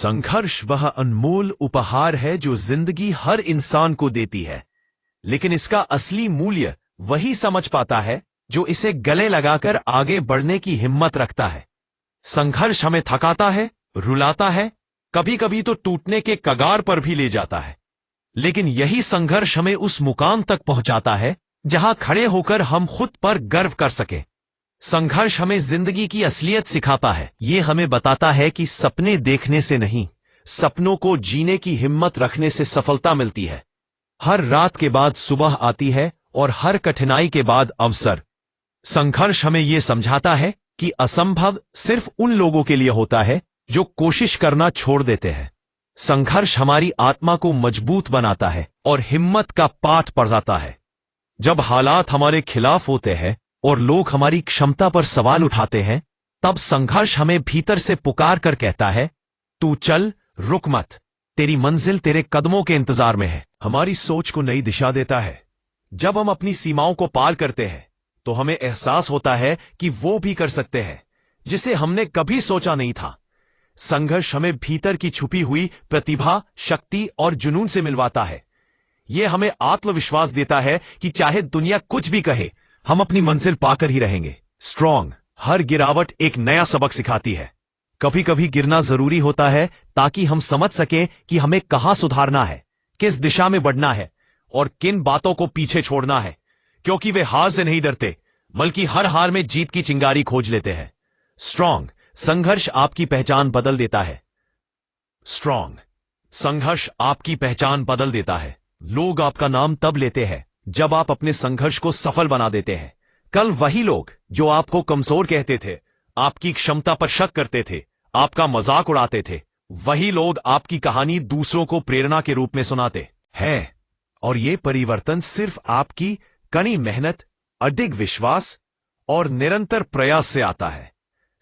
संघर्ष वह अनमोल उपहार है जो जिंदगी हर इंसान को देती है, लेकिन इसका असली मूल्य वही समझ पाता है जो इसे गले लगाकर आगे बढ़ने की हिम्मत रखता है। संघर्ष हमें थकाता है, रुलाता है, कभी कभी तो टूटने के कगार पर भी ले जाता है, लेकिन यही संघर्ष हमें उस मुकाम तक पहुंचाता है जहां खड़े होकर हम खुद पर गर्व कर सकें। संघर्ष हमें जिंदगी की असलियत सिखाता है। ये हमें बताता है कि सपने देखने से नहीं, सपनों को जीने की हिम्मत रखने से सफलता मिलती है। हर रात के बाद सुबह आती है और हर कठिनाई के बाद अवसर। संघर्ष हमें यह समझाता है कि असंभव सिर्फ उन लोगों के लिए होता है जो कोशिश करना छोड़ देते हैं। संघर्ष हमारी आत्मा को मजबूत बनाता है और हिम्मत का पाठ पढ़ाता है। जब हालात हमारे खिलाफ होते हैं और लोग हमारी क्षमता पर सवाल उठाते हैं, तब संघर्ष हमें भीतर से पुकार कर कहता है, तू चल, रुक मत, तेरी मंजिल तेरे कदमों के इंतजार में है। हमारी सोच को नई दिशा देता है। जब हम अपनी सीमाओं को पार करते हैं तो हमें एहसास होता है कि वो भी कर सकते हैं जिसे हमने कभी सोचा नहीं था। संघर्ष हमें भीतर की छुपी हुई प्रतिभा, शक्ति और जुनून से मिलवाता है। यह हमें आत्मविश्वास देता है कि चाहे दुनिया कुछ भी कहे, हम अपनी मंजिल पाकर ही रहेंगे। स्ट्रॉन्ग, हर गिरावट एक नया सबक सिखाती है। कभी कभी गिरना जरूरी होता है ताकि हम समझ सकें कि हमें कहां सुधारना है, किस दिशा में बढ़ना है और किन बातों को पीछे छोड़ना है, क्योंकि वे हार से नहीं डरते बल्कि हर हार में जीत की चिंगारी खोज लेते हैं। स्ट्रॉन्ग, संघर्ष आपकी पहचान बदल देता है। स्ट्रॉन्ग, संघर्ष आपकी पहचान बदल देता है। लोग आपका नाम तब लेते हैं जब आप अपने संघर्ष को सफल बना देते हैं। कल वही लोग जो आपको कमजोर कहते थे, आपकी क्षमता पर शक करते थे, आपका मजाक उड़ाते थे, वही लोग आपकी कहानी दूसरों को प्रेरणा के रूप में सुनाते हैं। और ये परिवर्तन सिर्फ आपकी कड़ी मेहनत, अधिक विश्वास और निरंतर प्रयास से आता है।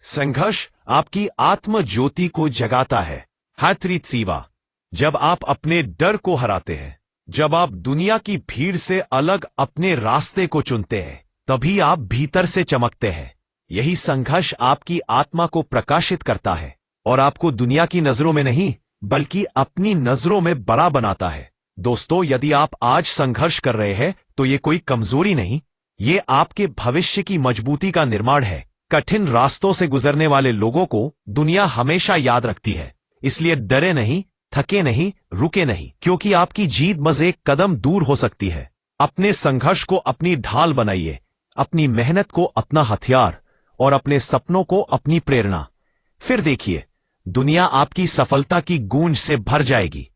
संघर्ष आपकी आत्म ज्योति को जगाता है। हैत्रीत सीवा, जब आप अपने डर को हराते हैं, जब आप दुनिया की भीड़ से अलग अपने रास्ते को चुनते हैं, तभी आप भीतर से चमकते हैं। यही संघर्ष आपकी आत्मा को प्रकाशित करता है और आपको दुनिया की नजरों में नहीं बल्कि अपनी नजरों में बड़ा बनाता है। दोस्तों, यदि आप आज संघर्ष कर रहे हैं तो ये कोई कमजोरी नहीं, ये आपके भविष्य की मजबूती का निर्माण है। कठिन रास्तों से गुजरने वाले लोगों को दुनिया हमेशा याद रखती है। इसलिए डरे नहीं, थके नहीं, रुके नहीं, क्योंकि आपकी जीत बस एक कदम दूर हो सकती है। अपने संघर्ष को अपनी ढाल बनाइए, अपनी मेहनत को अपना हथियार और अपने सपनों को अपनी प्रेरणा। फिर देखिए, दुनिया आपकी सफलता की गूंज से भर जाएगी।